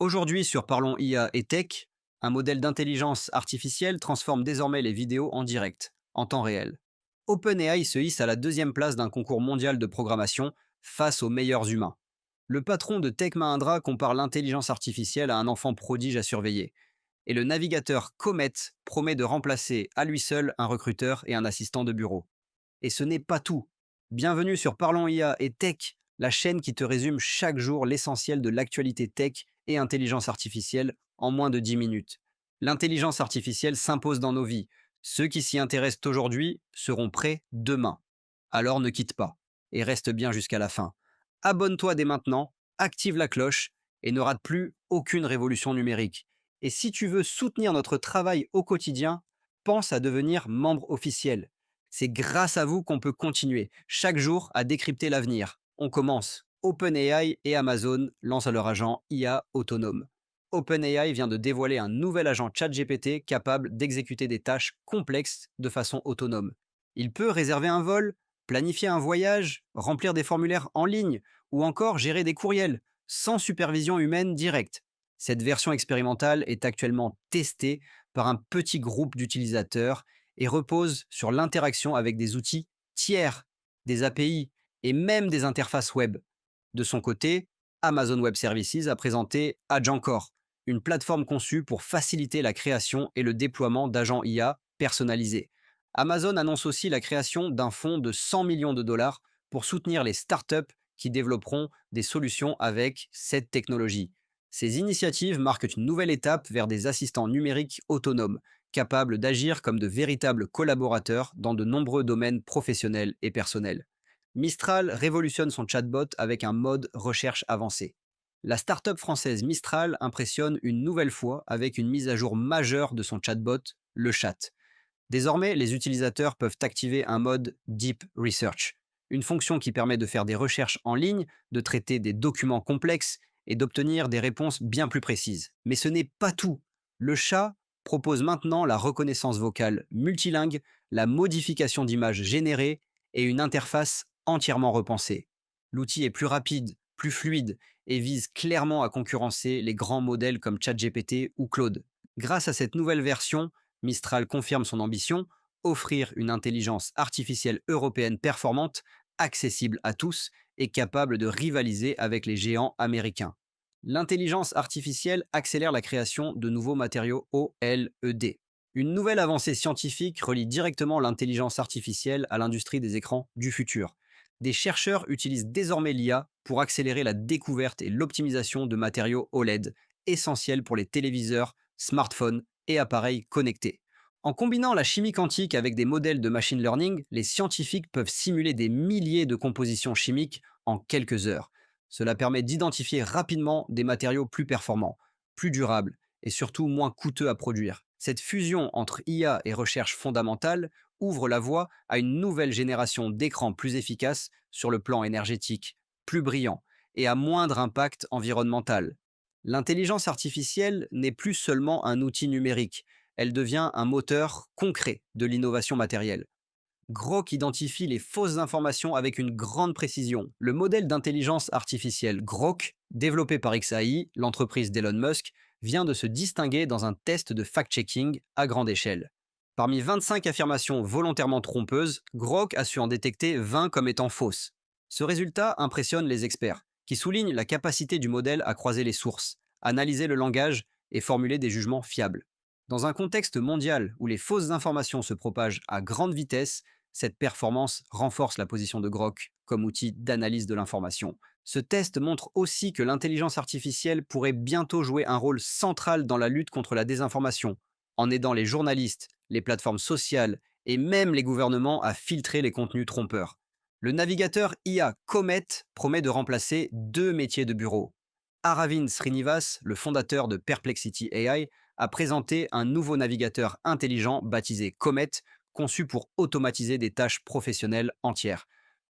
Aujourd'hui sur Parlons IA et Tech, un modèle d'intelligence artificielle transforme désormais les vidéos en direct, en temps réel. OpenAI se hisse à la deuxième place d'un concours mondial de programmation face aux meilleurs humains. Le patron de Tech Mahindra compare l'intelligence artificielle à un enfant prodige à surveiller. Et le navigateur Comet promet de remplacer à lui seul un recruteur et un assistant de bureau. Et ce n'est pas tout. Bienvenue sur Parlons IA et Tech, la chaîne qui te résume chaque jour l'essentiel de l'actualité tech et intelligence artificielle en moins de 10 minutes. L'intelligence artificielle s'impose dans nos vies. Ceux qui s'y intéressent aujourd'hui seront prêts demain. Alors ne quitte pas et reste bien jusqu'à la fin. Abonne-toi dès maintenant, active la cloche et ne rate plus aucune révolution numérique. Et si tu veux soutenir notre travail au quotidien, pense à devenir membre officiel. C'est grâce à vous qu'on peut continuer chaque jour à décrypter l'avenir. On commence. OpenAI et Amazon lancent leur agent IA autonome. OpenAI vient de dévoiler un nouvel agent ChatGPT capable d'exécuter des tâches complexes de façon autonome. Il peut réserver un vol, planifier un voyage, remplir des formulaires en ligne ou encore gérer des courriels sans supervision humaine directe. Cette version expérimentale est actuellement testée par un petit groupe d'utilisateurs et repose sur l'interaction avec des outils tiers, des API et même des interfaces web. De son côté, Amazon Web Services a présenté Agencore, une plateforme conçue pour faciliter la création et le déploiement d'agents IA personnalisés. Amazon annonce aussi la création d'un fonds de 100 millions de dollars pour soutenir les startups qui développeront des solutions avec cette technologie. Ces initiatives marquent une nouvelle étape vers des assistants numériques autonomes, capables d'agir comme de véritables collaborateurs dans de nombreux domaines professionnels et personnels. Mistral révolutionne son chatbot avec un mode recherche avancé. La start-up française Mistral impressionne une nouvelle fois avec une mise à jour majeure de son chatbot, le chat. Désormais, les utilisateurs peuvent activer un mode Deep Research, une fonction qui permet de faire des recherches en ligne, de traiter des documents complexes et d'obtenir des réponses bien plus précises. Mais ce n'est pas tout. Le chat propose maintenant la reconnaissance vocale multilingue, la modification d'images générées et une interface entièrement repensée. L'outil est plus rapide, plus fluide et vise clairement à concurrencer les grands modèles comme ChatGPT ou Claude. Grâce à cette nouvelle version, Mistral confirme son ambition, offrir une intelligence artificielle européenne performante, accessible à tous et capable de rivaliser avec les géants américains. L'intelligence artificielle accélère la création de nouveaux matériaux OLED. Une nouvelle avancée scientifique relie directement l'intelligence artificielle à l'industrie des écrans du futur. Des chercheurs utilisent désormais l'IA pour accélérer la découverte et l'optimisation de matériaux OLED, essentiels pour les téléviseurs, smartphones et appareils connectés. En combinant la chimie quantique avec des modèles de machine learning, les scientifiques peuvent simuler des milliers de compositions chimiques en quelques heures. Cela permet d'identifier rapidement des matériaux plus performants, plus durables et surtout moins coûteux à produire. Cette fusion entre IA et recherche fondamentale ouvre la voie à une nouvelle génération d'écrans plus efficaces sur le plan énergétique, plus brillants et à moindre impact environnemental. L'intelligence artificielle n'est plus seulement un outil numérique, elle devient un moteur concret de l'innovation matérielle. Grok identifie les fausses informations avec une grande précision. Le modèle d'intelligence artificielle Grok, développé par XAI, l'entreprise d'Elon Musk, vient de se distinguer dans un test de fact-checking à grande échelle. Parmi 25 affirmations volontairement trompeuses, Grok a su en détecter 20 comme étant fausses. Ce résultat impressionne les experts, qui soulignent la capacité du modèle à croiser les sources, analyser le langage et formuler des jugements fiables. Dans un contexte mondial où les fausses informations se propagent à grande vitesse, cette performance renforce la position de Grok comme outil d'analyse de l'information. Ce test montre aussi que l'intelligence artificielle pourrait bientôt jouer un rôle central dans la lutte contre la désinformation, en aidant les journalistes, les plateformes sociales et même les gouvernements à filtrer les contenus trompeurs. Le navigateur IA Comet promet de remplacer deux métiers de bureau. Aravind Srinivas, le fondateur de Perplexity AI, a présenté un nouveau navigateur intelligent baptisé Comet, conçu pour automatiser des tâches professionnelles entières.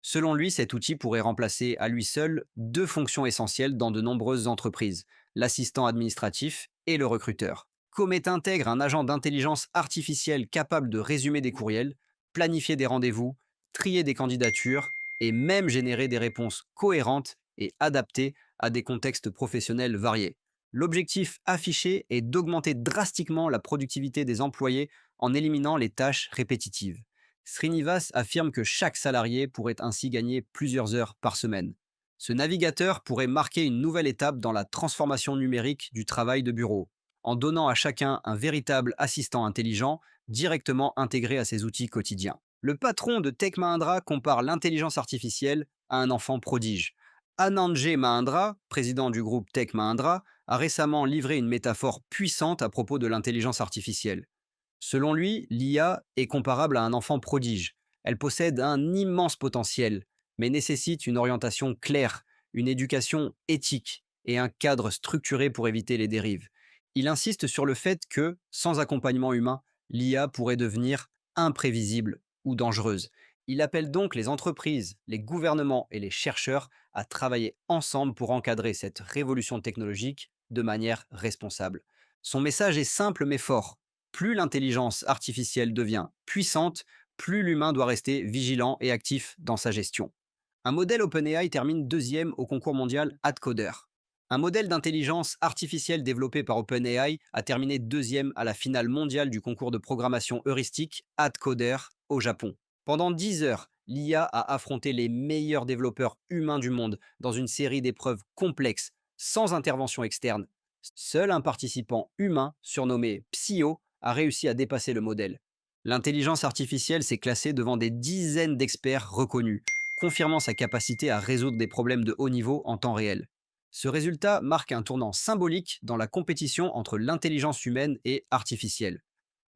Selon lui, cet outil pourrait remplacer à lui seul deux fonctions essentielles dans de nombreuses entreprises, l'assistant administratif et le recruteur. Comet intègre un agent d'intelligence artificielle capable de résumer des courriels, planifier des rendez-vous, trier des candidatures et même générer des réponses cohérentes et adaptées à des contextes professionnels variés. L'objectif affiché est d'augmenter drastiquement la productivité des employés en éliminant les tâches répétitives. Srinivas affirme que chaque salarié pourrait ainsi gagner plusieurs heures par semaine. Ce navigateur pourrait marquer une nouvelle étape dans la transformation numérique du travail de bureau, en donnant à chacun un véritable assistant intelligent directement intégré à ses outils quotidiens. Le patron de Tech Mahindra compare l'intelligence artificielle à un enfant prodige. Anandjay Mahindra, président du groupe Tech Mahindra, a récemment livré une métaphore puissante à propos de l'intelligence artificielle. Selon lui, l'IA est comparable à un enfant prodige. Elle possède un immense potentiel, mais nécessite une orientation claire, une éducation éthique et un cadre structuré pour éviter les dérives. Il insiste sur le fait que, sans accompagnement humain, l'IA pourrait devenir imprévisible ou dangereuse. Il appelle donc les entreprises, les gouvernements et les chercheurs à travailler ensemble pour encadrer cette révolution technologique de manière responsable. Son message est simple mais fort. Plus l'intelligence artificielle devient puissante, plus l'humain doit rester vigilant et actif dans sa gestion. Un modèle OpenAI termine deuxième au concours mondial AdCoder. Un modèle d'intelligence artificielle développé par OpenAI a terminé deuxième à la finale mondiale du concours de programmation heuristique AdCoder au Japon. Pendant 10 heures, l'IA a affronté les meilleurs développeurs humains du monde dans une série d'épreuves complexes, sans intervention externe. Seul un participant humain, surnommé Psyo, a réussi à dépasser le modèle. L'intelligence artificielle s'est classée devant des dizaines d'experts reconnus, confirmant sa capacité à résoudre des problèmes de haut niveau en temps réel. Ce résultat marque un tournant symbolique dans la compétition entre l'intelligence humaine et artificielle.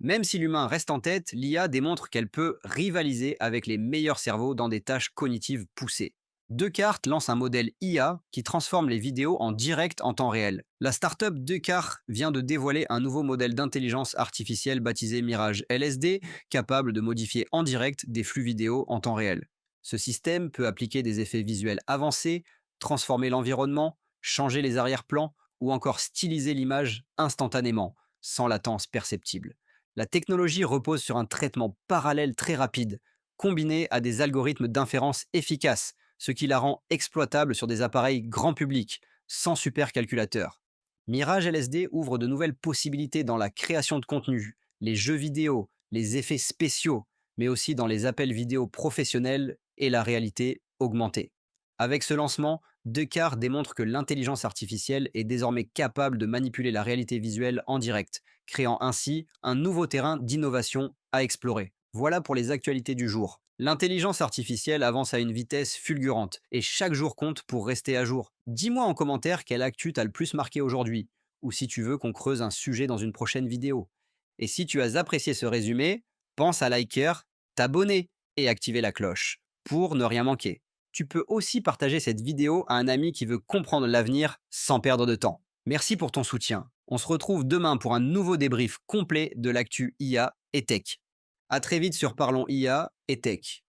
Même si l'humain reste en tête, l'IA démontre qu'elle peut rivaliser avec les meilleurs cerveaux dans des tâches cognitives poussées. Descartes lance un modèle IA qui transforme les vidéos en direct en temps réel. La startup Descartes vient de dévoiler un nouveau modèle d'intelligence artificielle baptisé Mirage LSD, capable de modifier en direct des flux vidéo en temps réel. Ce système peut appliquer des effets visuels avancés, transformer l'environnement, changer les arrière-plans ou encore styliser l'image instantanément, sans latence perceptible. La technologie repose sur un traitement parallèle très rapide, combiné à des algorithmes d'inférence efficaces, ce qui la rend exploitable sur des appareils grand public, sans supercalculateur. Mirage LSD ouvre de nouvelles possibilités dans la création de contenu, les jeux vidéo, les effets spéciaux, mais aussi dans les appels vidéo professionnels et la réalité augmentée. Avec ce lancement, Descartes démontre que l'intelligence artificielle est désormais capable de manipuler la réalité visuelle en direct, créant ainsi un nouveau terrain d'innovation à explorer. Voilà pour les actualités du jour. L'intelligence artificielle avance à une vitesse fulgurante et chaque jour compte pour rester à jour. Dis-moi en commentaire quelle actu t'a le plus marqué aujourd'hui, ou si tu veux qu'on creuse un sujet dans une prochaine vidéo. Et si tu as apprécié ce résumé, pense à liker, t'abonner et activer la cloche pour ne rien manquer. Tu peux aussi partager cette vidéo à un ami qui veut comprendre l'avenir sans perdre de temps. Merci pour ton soutien. On se retrouve demain pour un nouveau débrief complet de l'actu IA et Tech. À très vite sur Parlons IA et Tech.